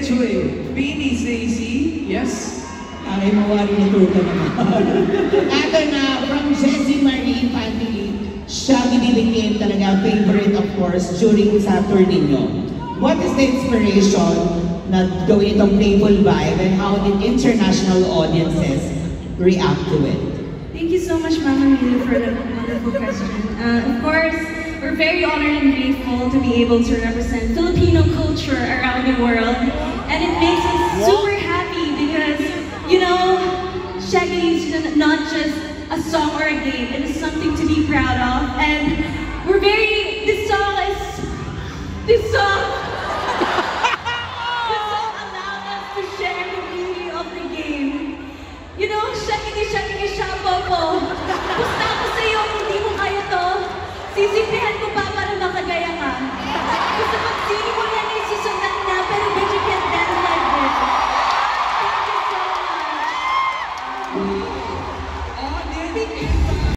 diretso eh. Beanie, Stacey, yes? Ay, mawari na tuta naman. Ito na, from Jessie Marie Infantili, Shaggy Diligin talaga favorite of course during sa tour ninyo. What is the inspiration na gawin itong playful vibe and how did international audiences react to it? Thank you so much, Mama Mila, for the wonderful question. Of course, we're very honored and grateful to be able to represent Filipino culture around the world. And it makes us super happy because, you know, Shaggy is not just a song or a game. It is something to be proud of. And we're this song allowed us to share the beauty of the game. You know, Shaggy, shampoo po. Gusto ko sa'yo, hindi mo kaya to. Sisipihan